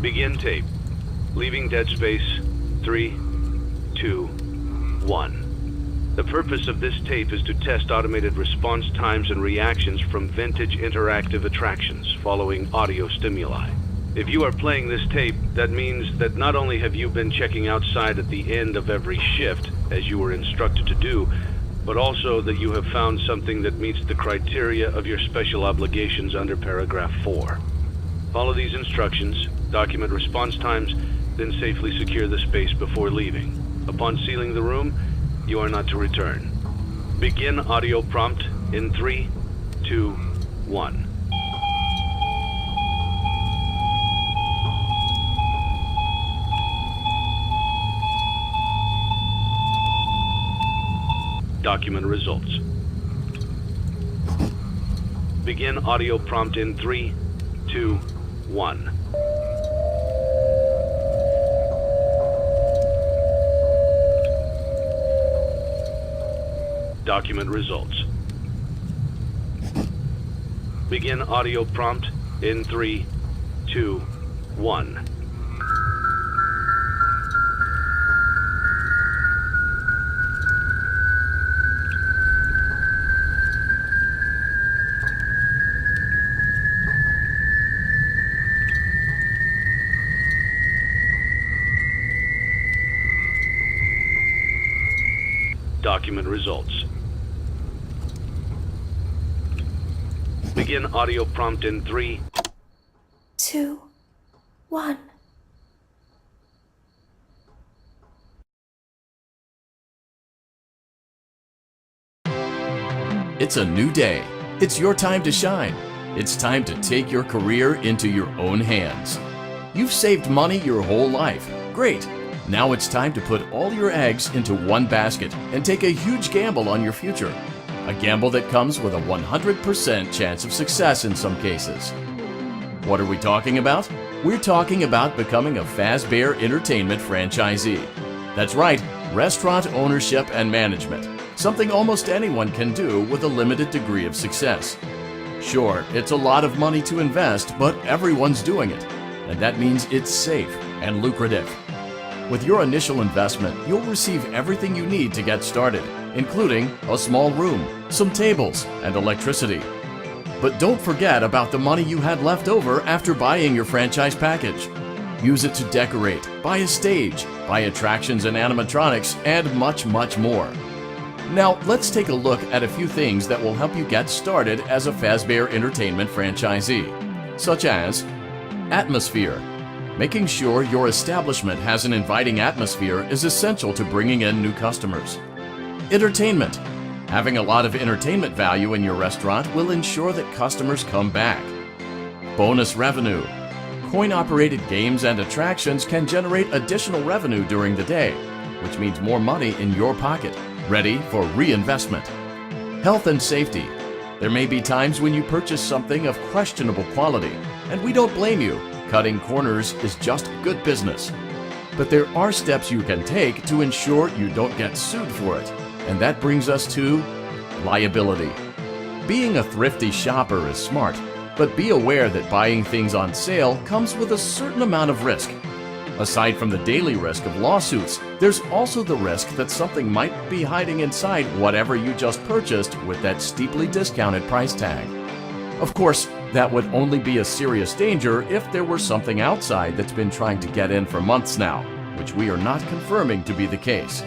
Begin tape. Leaving dead space. 3, 2, 1. The purpose of this tape is to test automated response times and reactions from vintage interactive attractions following audio stimuli. If you are playing this tape, that means that not only have you been checking outside at the end of every shift, as you were instructed to do, but also that you have found something that meets the criteria of your special obligations under paragraph 4. Follow these instructions, document response times, then safely secure the space before leaving. Upon sealing the room, you are not to return. Begin audio prompt in 3, 2, 1. Document results. Begin audio prompt in 3, 2, 1. Document results. Begin audio prompt in 3, 2, 1. Document results. Begin audio prompt in 3, 2, 1. It's a new day. It's your time to shine. It's time to take your career into your own hands. You've saved money your whole life. Great. Now it's time to put all your eggs into one basket and take a huge gamble on your future. A gamble that comes with a 100% chance of success in some cases. What are we talking about? We're talking about becoming a Fazbear Entertainment franchisee. That's right, restaurant ownership and management. Something almost anyone can do with a limited degree of success. Sure, it's a lot of money to invest, but everyone's doing it. And that means it's safe and lucrative. With your initial investment, you'll receive everything you need to get started, including a small room, some tables, and electricity. But don't forget about the money you had left over after buying your franchise package. Use it to decorate, buy a stage, buy attractions and animatronics, and much, much more. Now, let's take a look at a few things that will help you get started as a Fazbear Entertainment franchisee, such as atmosphere. Making sure your establishment has an inviting atmosphere is essential to bringing in new customers. Entertainment. Having a lot of entertainment value in your restaurant will ensure that customers come back. Bonus revenue. Coin-operated games and attractions can generate additional revenue during the day, which means more money in your pocket, ready for reinvestment. Health and safety. There may be times when you purchase something of questionable quality, and we don't blame you. Cutting corners is just good business. But there are steps you can take to ensure you don't get sued for it, and that brings us to liability. Being a thrifty shopper is smart, but be aware that buying things on sale comes with a certain amount of risk. Aside from the daily risk of lawsuits, there's also the risk that something might be hiding inside whatever you just purchased with that steeply discounted price tag. Of course, that would only be a serious danger if there were something outside that's been trying to get in for months now, which we are not confirming to be the case.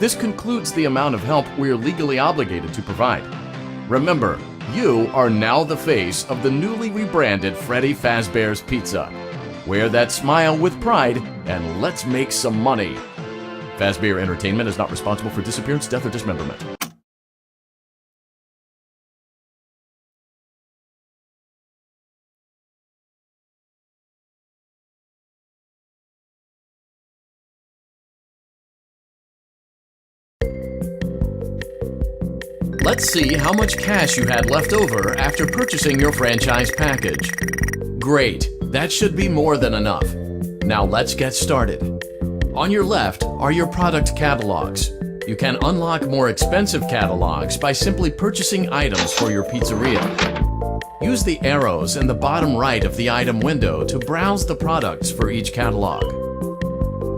This concludes the amount of help we are legally obligated to provide. Remember, you are now the face of the newly rebranded Freddy Fazbear's Pizza. Wear that smile with pride and let's make some money. Fazbear Entertainment is not responsible for disappearance, death, or dismemberment. Let's see how much cash you had left over after purchasing your franchise package. Great, that should be more than enough. Now let's get started. On your left are your product catalogs. You can unlock more expensive catalogs by simply purchasing items for your pizzeria. Use the arrows in the bottom right of the item window to browse the products for each catalog.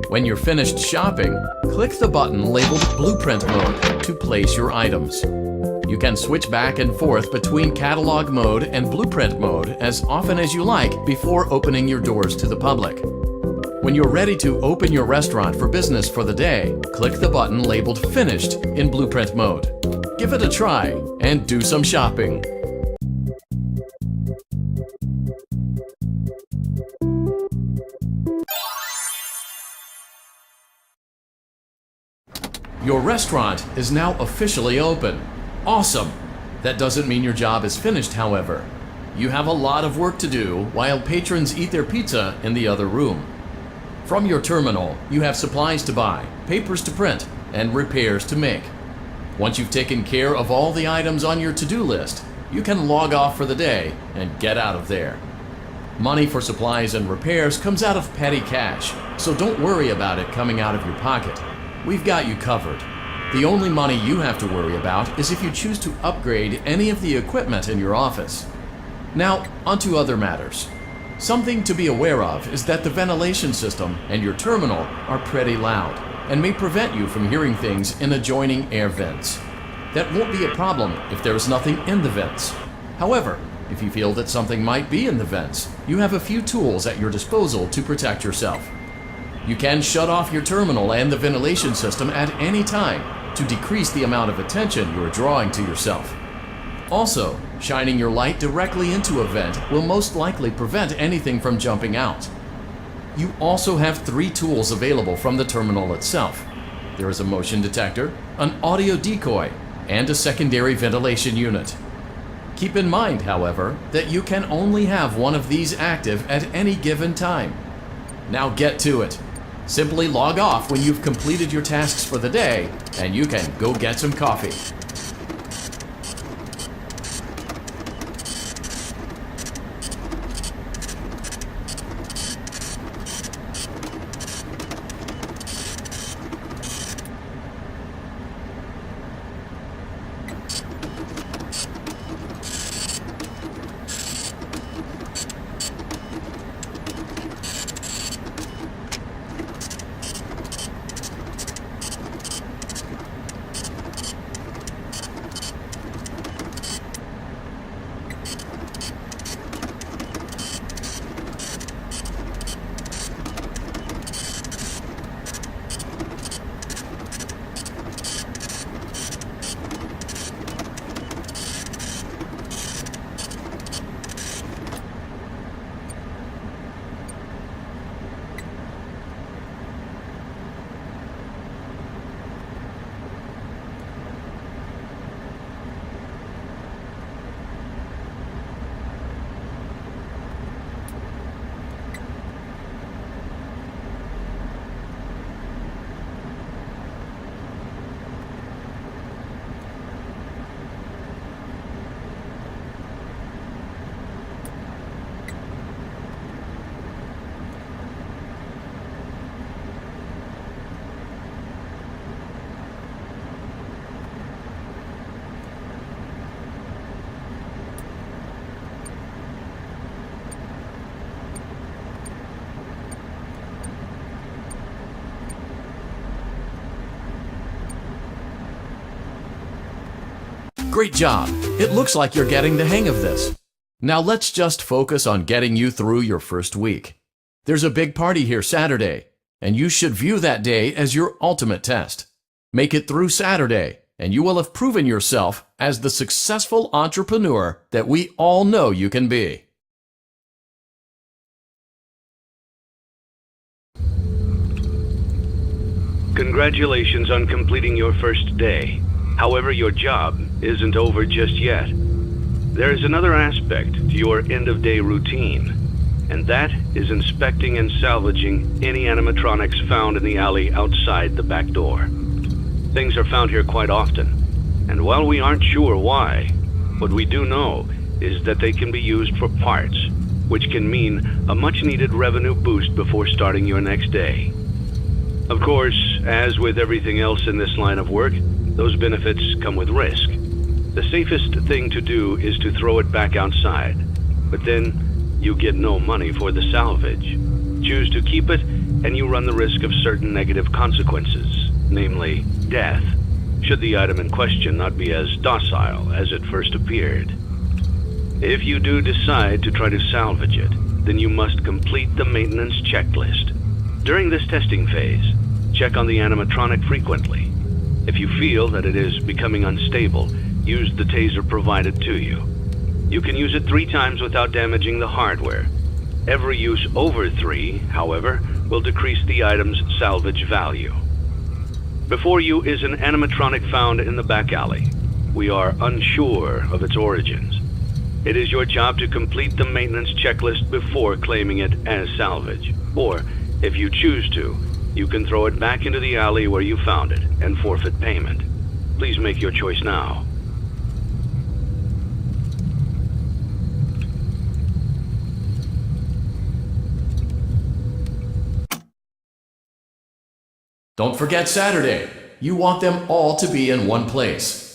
When you're finished shopping, click the button labeled Blueprint Mode to place your items. You can switch back and forth between Catalog Mode and Blueprint Mode as often as you like before opening your doors to the public. When you're ready to open your restaurant for business for the day, click the button labeled Finished in Blueprint Mode. Give it a try and do some shopping. Your restaurant is now officially open. Awesome! That doesn't mean your job is finished, however. You have a lot of work to do while patrons eat their pizza in the other room. From your terminal, you have supplies to buy, papers to print, and repairs to make. Once you've taken care of all the items on your to-do list, you can log off for the day and get out of there. Money for supplies and repairs comes out of petty cash, so don't worry about it coming out of your pocket. We've got you covered. The only money you have to worry about is if you choose to upgrade any of the equipment in your office. Now, onto other matters. Something to be aware of is that the ventilation system and your terminal are pretty loud and may prevent you from hearing things in adjoining air vents. That won't be a problem if there is nothing in the vents. However, if you feel that something might be in the vents, you have a few tools at your disposal to protect yourself. You can shut off your terminal and the ventilation system at any time to decrease the amount of attention you are drawing to yourself. Also, shining your light directly into a vent will most likely prevent anything from jumping out. You also have 3 tools available from the terminal itself. There is a motion detector, an audio decoy, and a secondary ventilation unit. Keep in mind, however, that you can only have one of these active at any given time. Now get to it. Simply log off when you've completed your tasks for the day, and you can go get some coffee. Great job! It looks like you're getting the hang of this. Now let's just focus on getting you through your first week. There's a big party here Saturday, and you should view that day as your ultimate test. Make it through Saturday, and you will have proven yourself as the successful entrepreneur that we all know you can be. Congratulations on completing your first day. However, your job isn't over just yet. There is another aspect to your end-of-day routine, and that is inspecting and salvaging any animatronics found in the alley outside the back door. Things are found here quite often, and while we aren't sure why, what we do know is that they can be used for parts, which can mean a much-needed revenue boost before starting your next day. Of course, as with everything else in this line of work, those benefits come with risk. The safest thing to do is to throw it back outside, but then you get no money for the salvage. Choose to keep it, and you run the risk of certain negative consequences, namely death, should the item in question not be as docile as it first appeared. If you do decide to try to salvage it, then you must complete the maintenance checklist. During this testing phase, check on the animatronic frequently. If you feel that it is becoming unstable, use the taser provided to you. You can use it 3 times without damaging the hardware. Every use over 3, however, will decrease the item's salvage value. Before you is an animatronic found in the back alley. We are unsure of its origins. It is your job to complete the maintenance checklist before claiming it as salvage. Or, if you choose to, you can throw it back into the alley where you found it and forfeit payment. Please make your choice now. Don't forget Saturday. You want them all to be in one place.